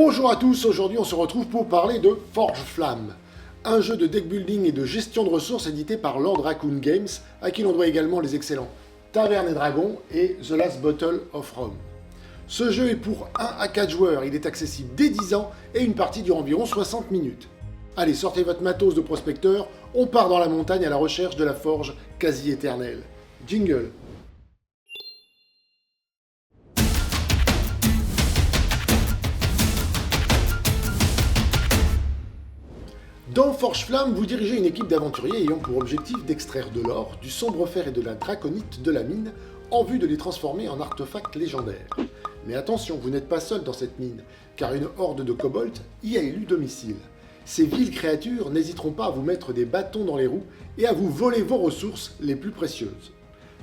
Bonjour à tous, aujourd'hui on se retrouve pour parler de Forge Flamme, un jeu de deck building et de gestion de ressources édité par Lord Raccoon Games, à qui l'on doit également les excellents Taverne et Dragon et The Last Bottle of Rome. Ce jeu est pour 1 à 4 joueurs, il est accessible dès 10 ans et une partie dure environ 60 minutes. Allez, sortez votre matos de prospecteur, on part dans la montagne à la recherche de la forge quasi éternelle. Jingle. Dans Forge Flamme, vous dirigez une équipe d'aventuriers ayant pour objectif d'extraire de l'or, du sombre fer et de la draconite de la mine en vue de les transformer en artefacts légendaires. Mais attention, vous n'êtes pas seul dans cette mine, car une horde de kobolds y a élu domicile. Ces viles créatures n'hésiteront pas à vous mettre des bâtons dans les roues et à vous voler vos ressources les plus précieuses.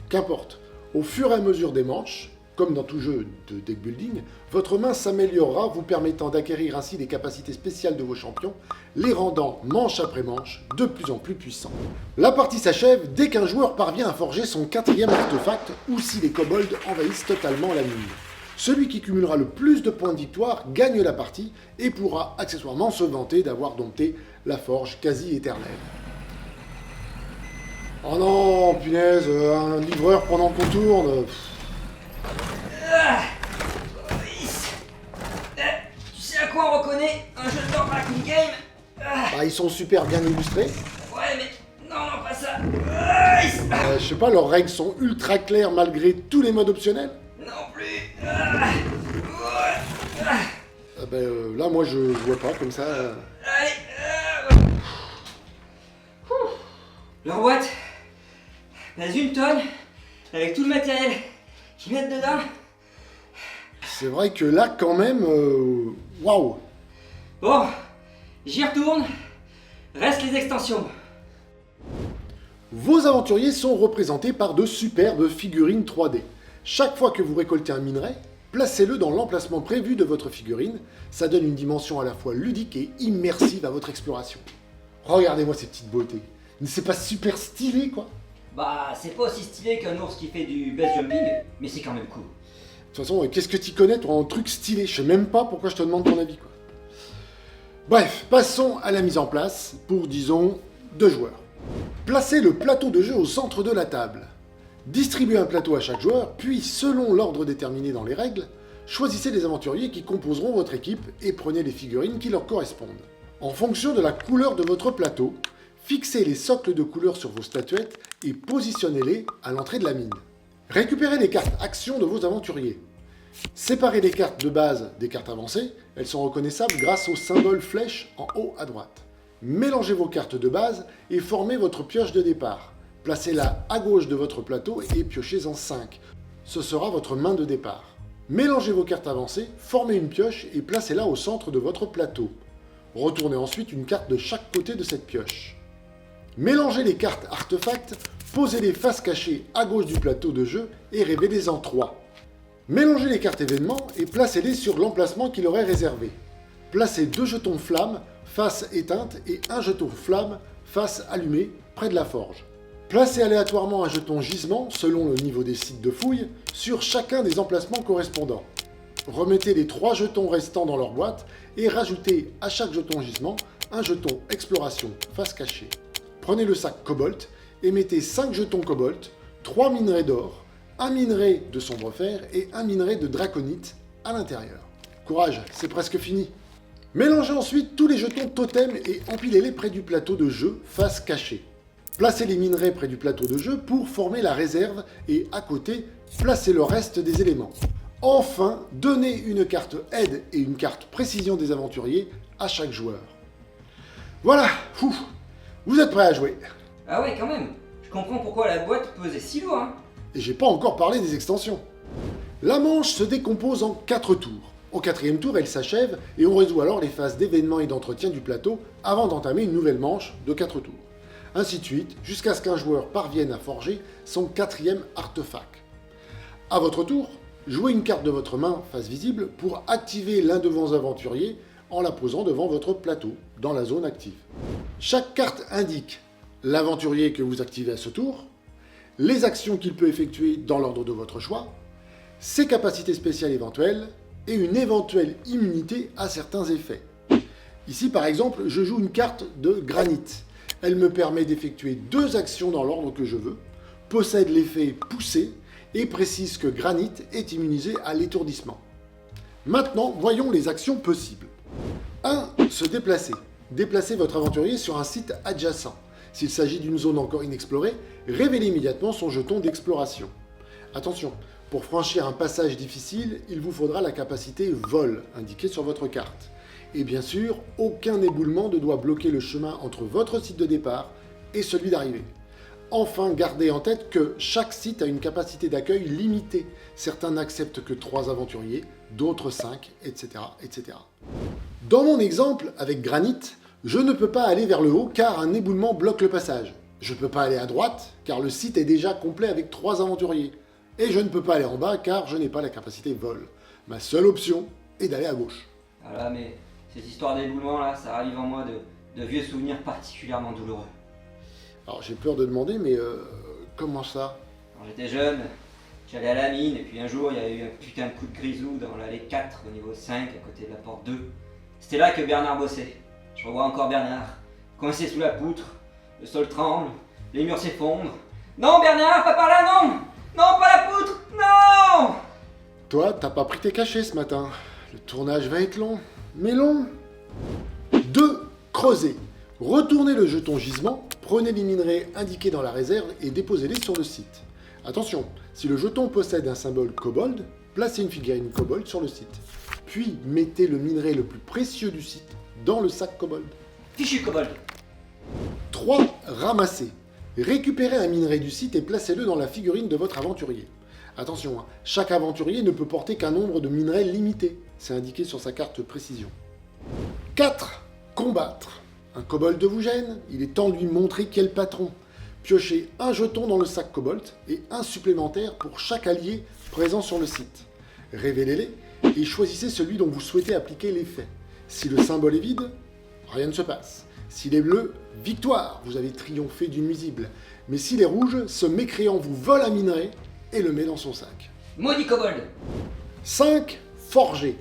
Qu'importe, au fur et à mesure des manches, comme dans tout jeu de deck building, votre main s'améliorera, vous permettant d'acquérir ainsi des capacités spéciales de vos champions, les rendant manche après manche de plus en plus puissants. La partie s'achève dès qu'un joueur parvient à forger son 4e artefact ou si les kobolds envahissent totalement la mine. Celui qui cumulera le plus de points de victoire gagne la partie et pourra accessoirement se vanter d'avoir dompté la forge quasi éternelle. Oh non, punaise, un livreur pendant qu'on tourne. Tu sais à quoi on reconnaît un jeu de Lord Raccoon Game? Bah, ils sont super bien illustrés. Ouais, mais non, pas ça. Je sais pas, leurs règles sont ultra claires malgré tous les modes optionnels. Non plus. Là, moi, je vois pas comme ça. Allez. Leur boîte pèse 1 tonne avec tout le matériel qu'ils mettent dedans. C'est vrai que là, quand même, waouh. Bon, j'y retourne. Reste les extensions. Vos aventuriers sont représentés par de superbes figurines 3D. Chaque fois que vous récoltez un minerai, placez-le dans l'emplacement prévu de votre figurine. Ça donne une dimension à la fois ludique et immersive à votre exploration. Regardez-moi ces petites beautés. C'est pas super stylé, quoi. Bah, c'est pas aussi stylé qu'un ours qui fait du base jumping, mais c'est quand même cool. De toute façon, qu'est-ce que tu connais, toi, en truc stylé? Je sais même pas pourquoi je te demande ton avis, quoi. Bref, passons à la mise en place pour, disons, 2 joueurs. Placez le plateau de jeu au centre de la table. Distribuez un plateau à chaque joueur, puis, selon l'ordre déterminé dans les règles, choisissez les aventuriers qui composeront votre équipe et prenez les figurines qui leur correspondent. En fonction de la couleur de votre plateau, fixez les socles de couleurs sur vos statuettes et positionnez-les à l'entrée de la mine. Récupérez les cartes actions de vos aventuriers. Séparez les cartes de base des cartes avancées, elles sont reconnaissables grâce au symbole flèche en haut à droite. Mélangez vos cartes de base et formez votre pioche de départ. Placez-la à gauche de votre plateau et piochez en 5. Ce sera votre main de départ. Mélangez vos cartes avancées, formez une pioche et placez-la au centre de votre plateau. Retournez ensuite une carte de chaque côté de cette pioche. Mélangez les cartes artefacts, posez-les face cachée à gauche du plateau de jeu et révélez-en 3. Mélangez les cartes événements et placez-les sur l'emplacement qui leur est réservé. Placez 2 jetons flamme face éteinte et 1 jeton flamme face allumée près de la forge. Placez aléatoirement un jeton gisement, selon le niveau des sites de fouille, sur chacun des emplacements correspondants. Remettez les 3 jetons restants dans leur boîte et rajoutez à chaque jeton gisement un jeton exploration face cachée. Prenez le sac Cobalt et mettez 5 jetons Cobalt, 3 minerais d'or, 1 minerai de sombre fer et 1 minerai de draconite à l'intérieur. Courage, c'est presque fini. Mélangez ensuite tous les jetons totem et empilez-les près du plateau de jeu face cachée. Placez les minerais près du plateau de jeu pour former la réserve et à côté, placez le reste des éléments. Enfin, donnez une carte aide et une carte précision des aventuriers à chaque joueur. Voilà, vous êtes prêts à jouer. Ah ouais, quand même. Je comprends pourquoi la boîte pesait si lourd, hein. Et j'ai pas encore parlé des extensions. La manche se décompose en 4 tours. Au 4e tour, elle s'achève et on résout alors les phases d'événements et d'entretien du plateau avant d'entamer une nouvelle manche de 4 tours. Ainsi de suite, jusqu'à ce qu'un joueur parvienne à forger son 4e artefact. À votre tour, jouez une carte de votre main face visible pour activer l'un de vos aventuriers en la posant devant votre plateau, dans la zone active. Chaque carte indique l'aventurier que vous activez à ce tour, les actions qu'il peut effectuer dans l'ordre de votre choix, ses capacités spéciales éventuelles et une éventuelle immunité à certains effets. Ici par exemple, je joue une carte de granit. Elle me permet d'effectuer 2 actions dans l'ordre que je veux, possède l'effet poussé et précise que granit est immunisé à l'étourdissement. Maintenant, voyons les actions possibles. 1. Se déplacer. Déplacez votre aventurier sur un site adjacent. S'il s'agit d'une zone encore inexplorée, révélez immédiatement son jeton d'exploration. Attention, pour franchir un passage difficile, il vous faudra la capacité vol indiquée sur votre carte. Et bien sûr, aucun éboulement ne doit bloquer le chemin entre votre site de départ et celui d'arrivée. Enfin, gardez en tête que chaque site a une capacité d'accueil limitée. Certains n'acceptent que 3 aventuriers, d'autres 5, etc., etc. Dans mon exemple, avec granit, je ne peux pas aller vers le haut car un éboulement bloque le passage. Je ne peux pas aller à droite car le site est déjà complet avec 3 aventuriers. Et je ne peux pas aller en bas car je n'ai pas la capacité vol. Ma seule option est d'aller à gauche. Voilà, mais ces histoires d'éboulement là, ça ravive en moi de vieux souvenirs particulièrement douloureux. Alors j'ai peur de demander, mais comment ça? Quand j'étais jeune, j'allais à la mine et puis un jour il y a eu un putain de coup de grisou dans l'allée 4 au niveau 5 à côté de la porte 2. C'était là que Bernard bossait. Je revois encore Bernard, coincé sous la poutre, le sol tremble, les murs s'effondrent. Non Bernard, pas par là, non! Non, pas la poutre! Non! Toi, t'as pas pris tes cachets ce matin. Le tournage va être long, mais long. 2. Creuser. Retournez le jeton gisement, prenez les minerais indiqués dans la réserve et déposez-les sur le site. Attention, si le jeton possède un symbole kobold, placez une figurine kobold sur le site. Puis mettez le minerai le plus précieux du site dans le sac kobold. Fichu kobold! 3. Ramasser. Récupérez un minerai du site et placez-le dans la figurine de votre aventurier. Attention, chaque aventurier ne peut porter qu'un nombre de minerais limité. C'est indiqué sur sa carte précision. 4. Combattre. Un kobold vous gêne, il est temps de lui montrer qui est le patron. Piochez un jeton dans le sac kobold et un supplémentaire pour chaque allié présent sur le site. Révélez-les et choisissez celui dont vous souhaitez appliquer l'effet. Si le symbole est vide, rien ne se passe. S'il est bleu, victoire, vous avez triomphé du nuisible. Mais s'il est rouge, ce mécréant vous vole un minerai et le met dans son sac. Maudit kobold! 5. Forger.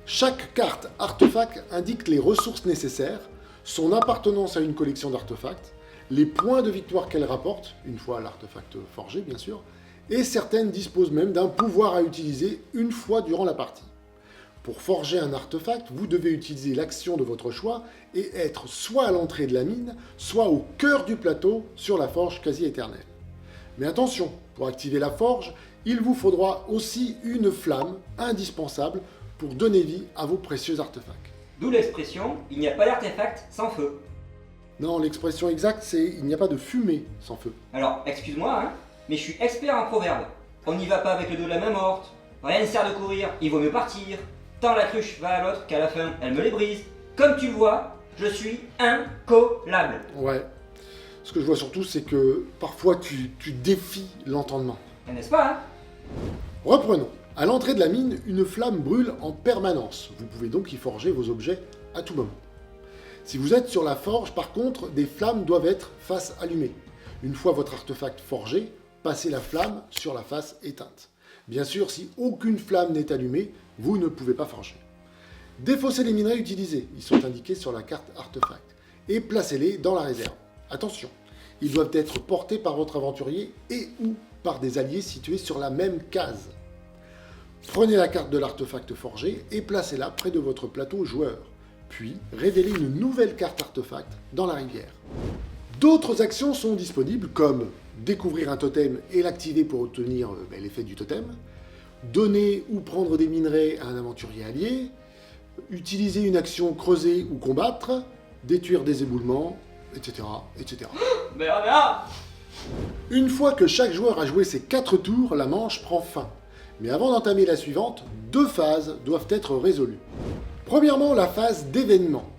Chaque carte artefact indique les ressources nécessaires, son appartenance à une collection d'artefacts, les points de victoire qu'elle rapporte, une fois l'artefact forgé bien sûr, et certaines disposent même d'un pouvoir à utiliser une fois durant la partie. Pour forger un artefact, vous devez utiliser l'action de votre choix et être soit à l'entrée de la mine, soit au cœur du plateau sur la forge quasi éternelle. Mais attention, pour activer la forge, il vous faudra aussi une flamme indispensable pour donner vie à vos précieux artefacts. D'où l'expression « il n'y a pas d'artefact sans feu ». Non, l'expression exacte c'est « il n'y a pas de fumée sans feu ». Alors, excuse-moi, hein, mais je suis expert en proverbes. On n'y va pas avec le dos de la main morte, rien ne sert de courir, il vaut mieux partir. Tant la cruche va à l'autre qu'à la fin, elle me les brise. Comme tu le vois, je suis incollable. Ouais. Ce que je vois surtout, c'est que parfois tu défies l'entendement. N'est-ce pas, hein? Reprenons. À l'entrée de la mine, une flamme brûle en permanence. Vous pouvez donc y forger vos objets à tout moment. Si vous êtes sur la forge, par contre, des flammes doivent être face allumée. Une fois votre artefact forgé, passez la flamme sur la face éteinte. Bien sûr, si aucune flamme n'est allumée, vous ne pouvez pas forger. Défaussez les minerais utilisés, ils sont indiqués sur la carte artefact, et placez-les dans la réserve. Attention, ils doivent être portés par votre aventurier et ou par des alliés situés sur la même case. Prenez la carte de l'artefact forgé et placez-la près de votre plateau joueur. Puis, révélez une nouvelle carte artefact dans la rivière. D'autres actions sont disponibles comme découvrir un totem et l'activer pour obtenir l'effet du totem, donner ou prendre des minerais à un aventurier allié, utiliser une action creuser ou combattre, détruire des éboulements, etc. etc. Bernard! Une fois que chaque joueur a joué ses 4 tours, la manche prend fin. Mais avant d'entamer la suivante, 2 phases doivent être résolues. Premièrement, la phase d'événement.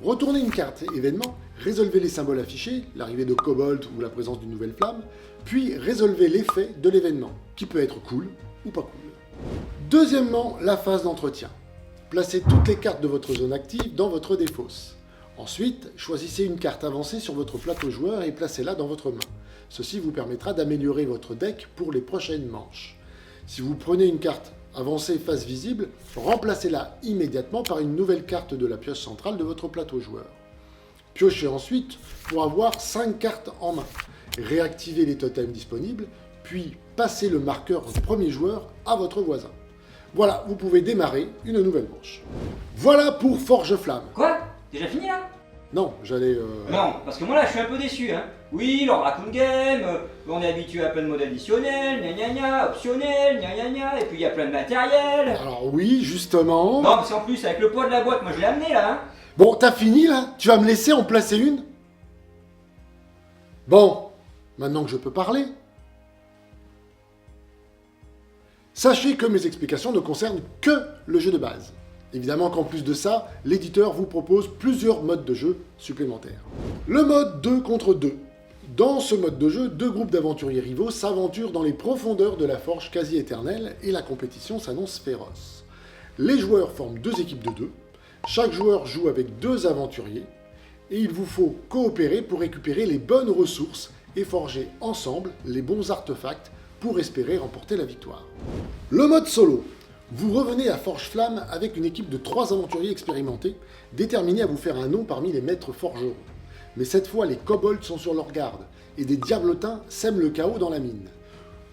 Retournez une carte événement, résolvez les symboles affichés, l'arrivée de kobold ou la présence d'une nouvelle flamme, puis résolvez l'effet de l'événement, qui peut être cool ou pas cool. Deuxièmement, la phase d'entretien. Placez toutes les cartes de votre zone active dans votre défausse. Ensuite, choisissez une carte avancée sur votre plateau joueur et placez-la dans votre main. Ceci vous permettra d'améliorer votre deck pour les prochaines manches. Si vous prenez une carte avancée face visible, remplacez-la immédiatement par une nouvelle carte de la pioche centrale de votre plateau joueur. Piochez ensuite pour avoir 5 cartes en main. Réactivez les totems disponibles, puis passez le marqueur du premier joueur à votre voisin. Voilà, vous pouvez démarrer une nouvelle manche. Voilà pour Forge Flamme. Quoi? Déjà fini là? Non, j'allais... Non, parce que moi là je suis un peu déçu, hein. Oui, leur raccoon game, on est habitué à plein de modes additionnels, gna gna gna, optionnels, gna gna gna, et puis il y a plein de matériel. Alors oui, justement... Non, parce qu'en plus, avec le poids de la boîte, moi je l'ai amené là, hein. Bon, t'as fini là? Tu vas me laisser en placer une? Bon, maintenant que je peux parler... Sachez que mes explications ne concernent que le jeu de base. Évidemment qu'en plus de ça, l'éditeur vous propose plusieurs modes de jeu supplémentaires. Le mode 2 contre 2. Dans ce mode de jeu, deux groupes d'aventuriers rivaux s'aventurent dans les profondeurs de la forge quasi éternelle et la compétition s'annonce féroce. Les joueurs forment deux équipes de deux, chaque joueur joue avec deux aventuriers, et il vous faut coopérer pour récupérer les bonnes ressources et forger ensemble les bons artefacts pour espérer remporter la victoire. Le mode solo. Vous revenez à Forge Flamme avec une équipe de 3 aventuriers expérimentés, déterminés à vous faire un nom parmi les maîtres forgerons. Mais cette fois, les kobolds sont sur leur garde, et des diablotins sèment le chaos dans la mine.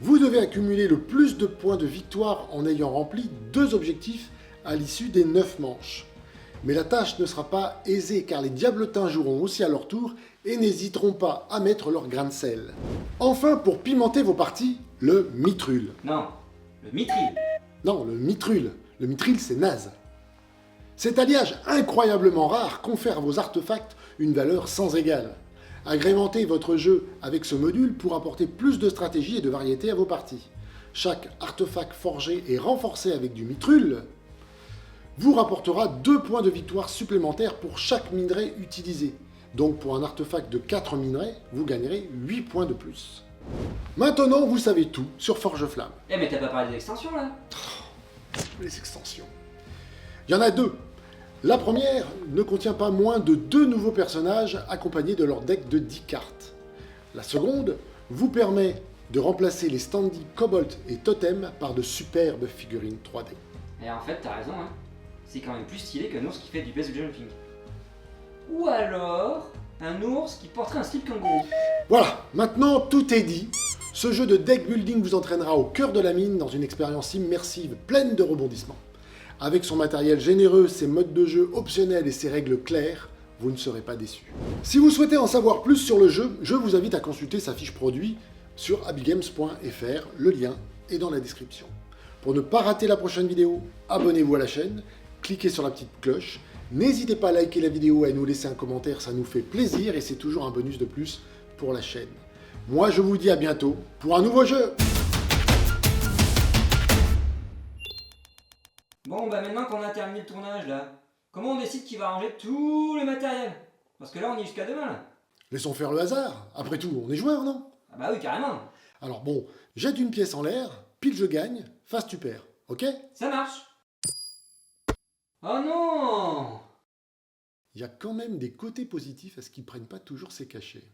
Vous devez accumuler le plus de points de victoire en ayant rempli 2 objectifs à l'issue des 9 manches. Mais la tâche ne sera pas aisée car les diablotins joueront aussi à leur tour et n'hésiteront pas à mettre leur grain de sel. Enfin, pour pimenter vos parties, le mitrul. Non, le mithril. Non, le mitrul. Le mitril, c'est naze. Cet alliage incroyablement rare confère à vos artefacts une valeur sans égale. Agrémentez votre jeu avec ce module pour apporter plus de stratégie et de variété à vos parties. Chaque artefact forgé et renforcé avec du mitrul vous rapportera 2 points de victoire supplémentaires pour chaque minerai utilisé. Donc pour un artefact de 4 minerais, vous gagnerez 8 points de plus. Maintenant, vous savez tout sur Forge Flamme. Eh mais t'as pas parlé des extensions là? Les extensions. Il y en a 2. La première ne contient pas moins de 2 nouveaux personnages accompagnés de leur deck de 10 cartes. La seconde vous permet de remplacer les standees Kobold et Totem par de superbes figurines 3D. Et en fait, t'as raison, hein. C'est quand même plus stylé qu'un ours qui fait du base jumping. Ou alors, un ours qui porterait un slip kangourou. Voilà, maintenant tout est dit. Ce jeu de deck building vous entraînera au cœur de la mine dans une expérience immersive pleine de rebondissements. Avec son matériel généreux, ses modes de jeu optionnels et ses règles claires, vous ne serez pas déçus. Si vous souhaitez en savoir plus sur le jeu, je vous invite à consulter sa fiche produit sur abigames.fr, le lien est dans la description. Pour ne pas rater la prochaine vidéo, abonnez-vous à la chaîne, cliquez sur la petite cloche, n'hésitez pas à liker la vidéo et à nous laisser un commentaire, ça nous fait plaisir et c'est toujours un bonus de plus pour la chaîne. Moi je vous dis à bientôt pour un nouveau jeu. Bon, bah maintenant qu'on a terminé le tournage là, comment on décide qui va ranger tout le matériel? Parce que là on est jusqu'à demain là. Laissons faire le hasard, après tout on est joueurs, non? Ah bah oui, carrément. Alors bon, jette une pièce en l'air, pile je gagne, face tu perds, ok? Ça marche. Oh non! Il y a quand même des côtés positifs à ce qu'ils prennent pas toujours ses cachets.